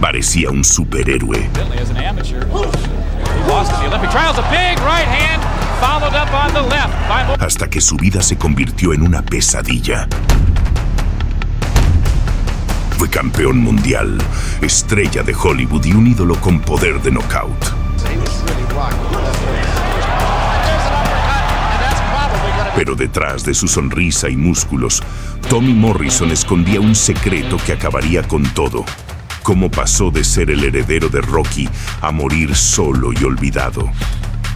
Parecía un superhéroe. Hasta que su vida se convirtió en una pesadilla. Fue campeón mundial, estrella de Hollywood y un ídolo con poder de knockout. Pero detrás de su sonrisa y músculos, Tommy Morrison escondía un secreto que acabaría con todo. Cómo pasó de ser el heredero de Rocky a morir solo y olvidado.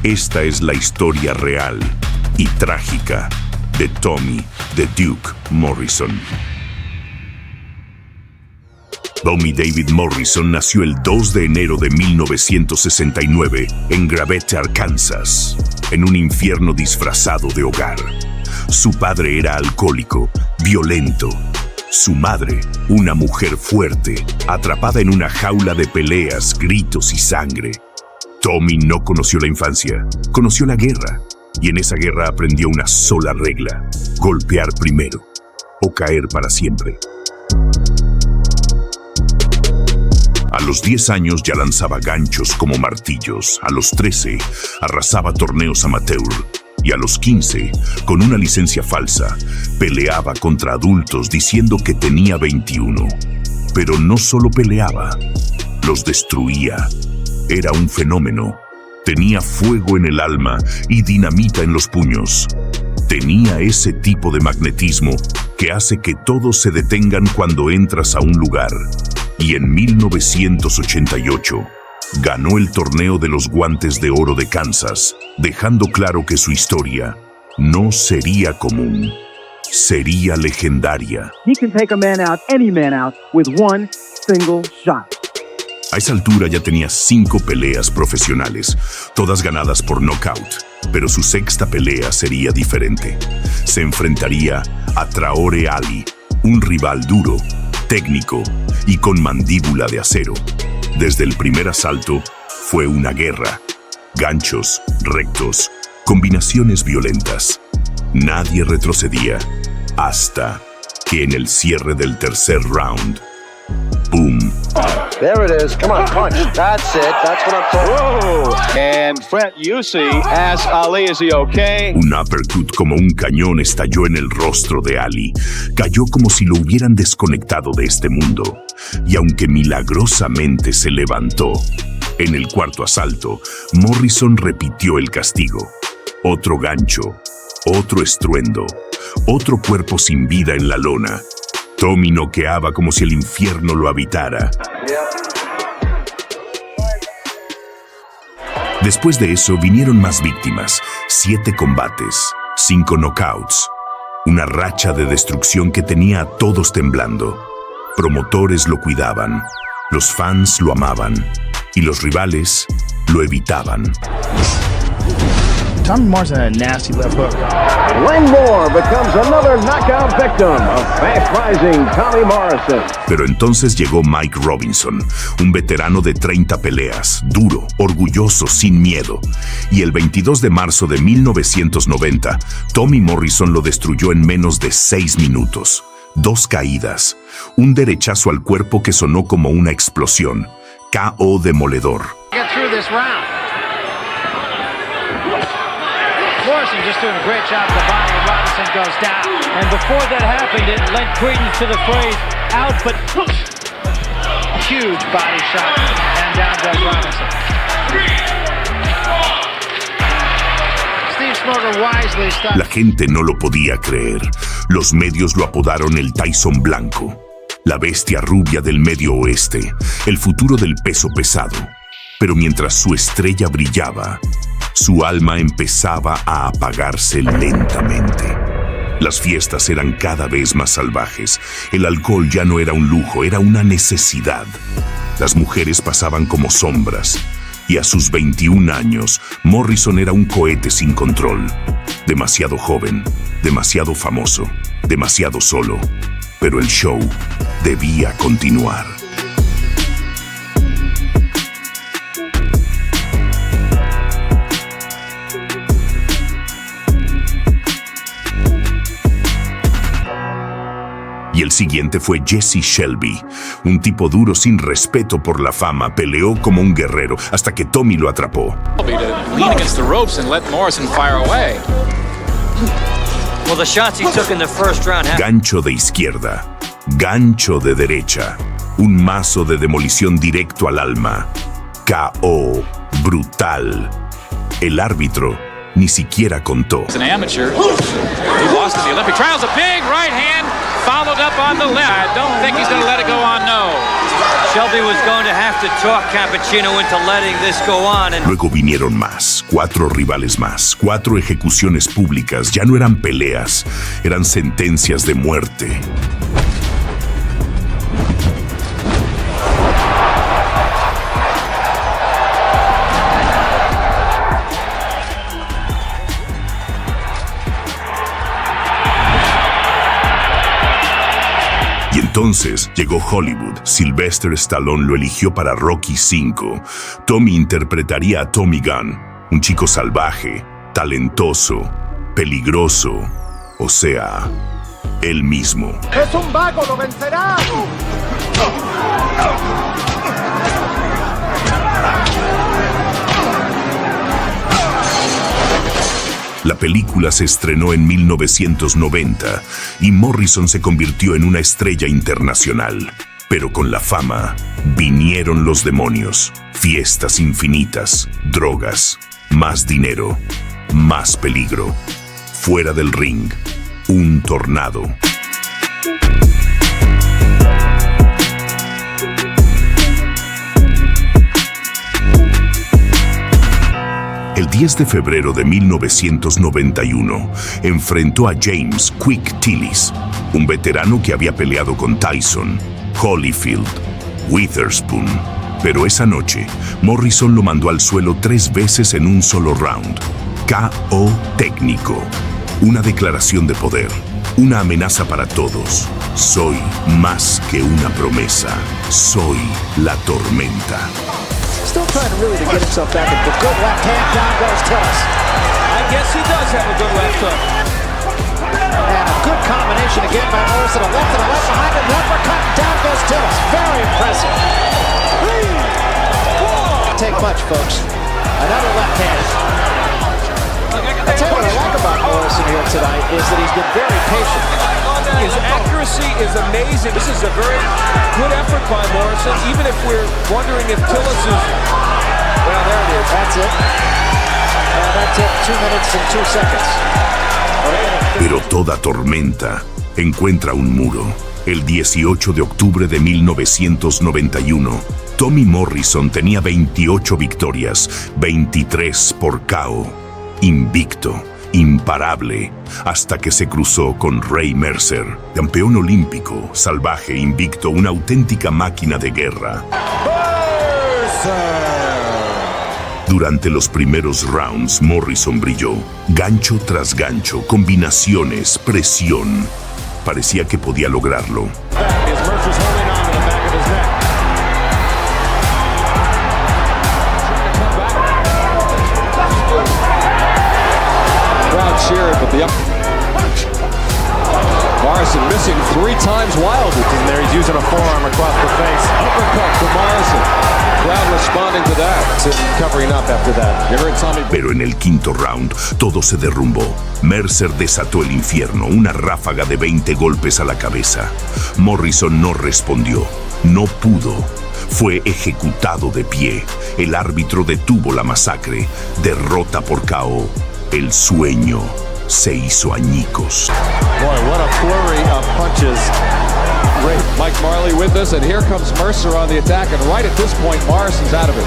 Esta es la historia real y trágica de Tommy "The Duke" Morrison. Tommy David Morrison nació el 2 de enero de 1969 en Gravette, Arkansas, en un infierno disfrazado de hogar. Su padre era alcohólico, violento. Su madre, una mujer fuerte, atrapada en una jaula de peleas, gritos y sangre. Tommy no conoció la infancia, conoció la guerra. Y en esa guerra aprendió una sola regla: golpear primero o caer para siempre. A los 10 años ya lanzaba ganchos como martillos. A los 13 arrasaba torneos amateur. Y a los 15, con una licencia falsa, peleaba contra adultos diciendo que tenía 21. Pero no solo peleaba, los destruía. Era un fenómeno. Tenía fuego en el alma y dinamita en los puños. Tenía ese tipo de magnetismo que hace que todos se detengan cuando entras a un lugar. Y en 1988, ganó el torneo de los Guantes de Oro de Kansas, dejando claro que su historia no sería común, sería legendaria. He can take a man out, any man out, with one single shot. A esa altura ya tenía 5 peleas profesionales, todas ganadas por knockout, pero su sexta pelea sería diferente. Se enfrentaría a Traore Ali, un rival duro, técnico y con mandíbula de acero. Desde el primer asalto fue una guerra. Ganchos, rectos, combinaciones violentas. Nadie retrocedía hasta que en el cierre del tercer round, ¡boom! There it is. Come on, punch. That's it. That's what I'm talking about. And Brett, you see, ask Ali, is he okay? Un uppercut como un cañón estalló en el rostro de Ali. Cayó como si lo hubieran desconectado de este mundo. Y aunque milagrosamente se levantó, en el cuarto asalto, Morrison repitió el castigo. Otro gancho, otro estruendo, otro cuerpo sin vida en la lona. Tommy noqueaba como si el infierno lo habitara. Después de eso vinieron más víctimas, 7 combates, 5 knockouts, una racha de destrucción que tenía a todos temblando. Promotores lo cuidaban, los fans lo amaban y los rivales lo evitaban. Tommy Morrison had a nasty left hook. Len Moore becomes another knockout victim of fast-rising Tommy Morrison. Pero entonces llegó Mike Robinson, un veterano de 30 peleas, duro, orgulloso, sin miedo. Y el 22 de marzo de 1990, Tommy Morrison lo destruyó en menos de 6 minutos. 2 caídas, un derechazo al cuerpo que sonó como una explosión. K.O. demoledor. Morrison just doing a great job at the body, and Robinson goes down. And before that happened, it lent credence to the phrase, out but huge body shot, and down goes Robinson. Steve Smoger wisely stopped. La gente no lo podía creer. Los medios lo apodaron el Tyson Blanco, la bestia rubia del Medio Oeste, el futuro del peso pesado. Pero mientras su estrella brillaba, su alma empezaba a apagarse lentamente. Las fiestas eran cada vez más salvajes. El alcohol ya no era un lujo, era una necesidad. Las mujeres pasaban como sombras. Y a sus 21 años, Morrison era un cohete sin control. Demasiado joven, demasiado famoso, demasiado solo. Pero el show debía continuar. Y el El siguiente fue Jesse Shelby, un tipo duro sin respeto por la fama. Peleó como un guerrero hasta que Tommy lo atrapó. Lean against the ropes and let Morrison fire away. Well, the shots he took in the first round. Gancho de izquierda, gancho de derecha, un mazo de demolición directo al alma. KO, brutal. El árbitro ni siquiera contó. As an amateur, he lost in the Olympic trials. A big right hand followed up on the left. I don't think he's going to let it go on, no. Shelby was going to have to talk Cappuccino into letting this go on. Luego vinieron más, 4 rivales más, 4 ejecuciones públicas. Ya no eran peleas, eran sentencias de muerte. Y entonces llegó Hollywood. Sylvester Stallone lo eligió para Rocky V. Tommy interpretaría a Tommy Gunn, un chico salvaje, talentoso, peligroso, o sea, él mismo. ¡Es un vago, lo vencerá! La película se estrenó en 1990 y Morrison se convirtió en una estrella internacional. Pero con la fama vinieron los demonios, fiestas infinitas, drogas, más dinero, más peligro. Fuera del ring, un tornado. El 10 de febrero de 1991, enfrentó a James Quick Tillis, un veterano que había peleado con Tyson, Holyfield, Witherspoon. Pero esa noche, Morrison lo mandó al suelo 3 veces en un solo round. KO técnico. Una declaración de poder. Una amenaza para todos. Soy más que una promesa. Soy la tormenta. Still trying really to get himself back. The good left hand, down goes Tillis. I guess he does have a good left hook. And a good combination again by Morrison. A left and a left behind him. Left uppercut, down goes Tillis. Very impressive. 3, 4. Take much, folks. Another left hand. I'll tell you what I like about Morrison here tonight is that he's been very patient. His accuracy is amazing. This is a very good effort by Morrison, even if we're wondering if Tillis is... Well, there it is. That's it. And that took 2 minutes and 2 seconds. Pero toda tormenta encuentra un muro. El 18 de octubre de 1991, Tommy Morrison tenía 28 victorias, 23 por KO. Invicto, imparable, hasta que se cruzó con Ray Mercer, campeón olímpico, salvaje, invicto, una auténtica máquina de guerra. Durante los primeros rounds, Morrison brilló. Gancho tras gancho, combinaciones, presión. Parecía que podía lograrlo. Morrison missing 3 times wildly. And there he's using a forearm across the face. Uppercut to Morrison. Crowd responding to that. Covering up after that. You heard Tommy. Pero en el quinto round, todo se derrumbó. Mercer desató el infierno, una ráfaga de 20 golpes a la cabeza. Morrison no respondió, no pudo. Fue ejecutado de pie. El árbitro detuvo la masacre. Derrota por KO. El sueño se hizo añicos. Boy, what a flurry of punches. Mike Marley with us, and here comes Mercer on the attack, and right at this point, Morrison's out of it.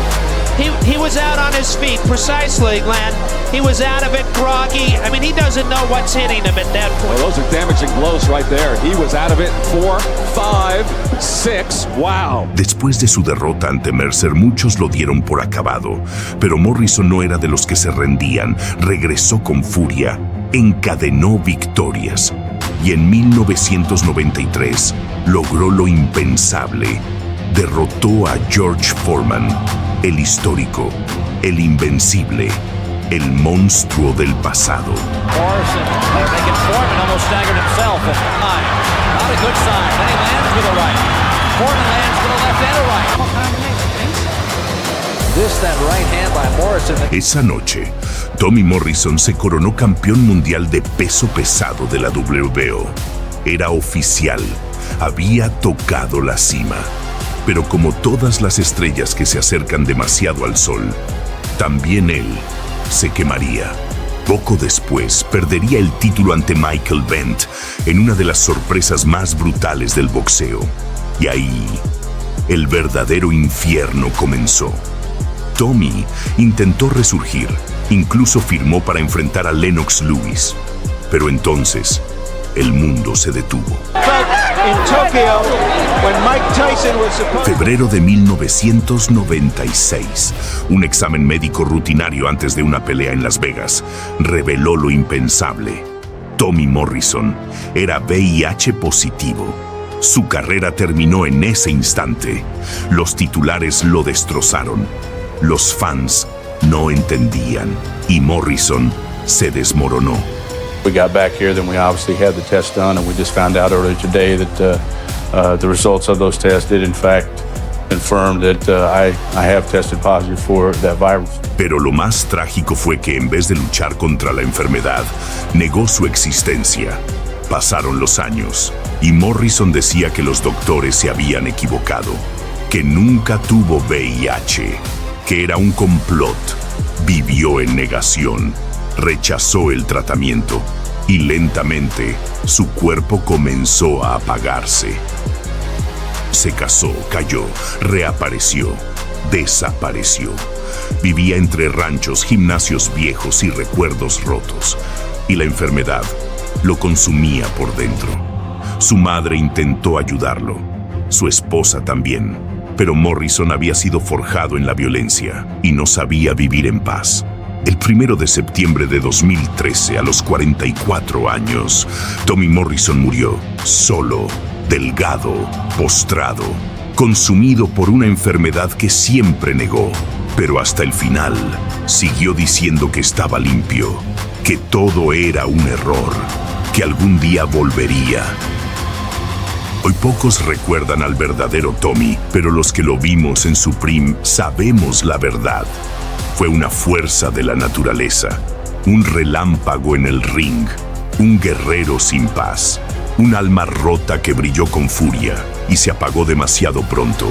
He was out on his feet, precisely, Glenn. He was out of it, groggy. I mean, he doesn't know what's hitting him at that point. Well, those are damaging blows right there. He was out of it. 4, 5, 6. Wow. Después de su derrota ante Mercer, muchos lo dieron por acabado. Pero Morrison no era de los que se rendían. Regresó con furia. Encadenó victorias. Y en 1993 logró lo impensable. Derrotó a George Foreman, el histórico, el invencible, el monstruo del pasado. Morrison making Foreman almost staggered himself. Not a good sign. Then he lands with a right. Foreman lands with a left and a right. This that right hand by Morrison. Esa noche, Tommy Morrison se coronó campeón mundial de peso pesado de la WBO. Era oficial, había tocado la cima. Pero como todas las estrellas que se acercan demasiado al sol, también él se quemaría. Poco después perdería el título ante Michael Bent en una de las sorpresas más brutales del boxeo. Y ahí, el verdadero infierno comenzó. Tommy intentó resurgir, incluso firmó para enfrentar a Lennox Lewis. Pero entonces, el mundo se detuvo. Febrero de 1996, un examen médico rutinario antes de una pelea en Las Vegas reveló lo impensable. Tommy Morrison era VIH positivo. Su carrera terminó en ese instante. Los titulares lo destrozaron. Los fans no entendían y Morrison se desmoronó. We got back here, then we obviously had the test done, and we just found out earlier today that the results of those tests did in fact confirm that I have tested positive for that virus. Pero lo más trágico fue que en vez de luchar contra la enfermedad, negó su existencia. Pasaron los años y Morrison decía que los doctores se habían equivocado, que nunca tuvo VIH, que era un complot. Vivió en negación. Rechazó el tratamiento y lentamente su cuerpo comenzó a apagarse. Se casó, cayó, reapareció, desapareció. Vivía entre ranchos, gimnasios viejos y recuerdos rotos. Y la enfermedad lo consumía por dentro. Su madre intentó ayudarlo, su esposa también. Pero Morrison había sido forjado en la violencia y no sabía vivir en paz. El 1 de septiembre de 2013, a los 44 años, Tommy Morrison murió, solo, delgado, postrado, consumido por una enfermedad que siempre negó, pero hasta el final siguió diciendo que estaba limpio, que todo era un error, que algún día volvería. Hoy pocos recuerdan al verdadero Tommy, pero los que lo vimos en su prime sabemos la verdad. Fue una fuerza de la naturaleza, un relámpago en el ring, un guerrero sin paz, un alma rota que brilló con furia y se apagó demasiado pronto.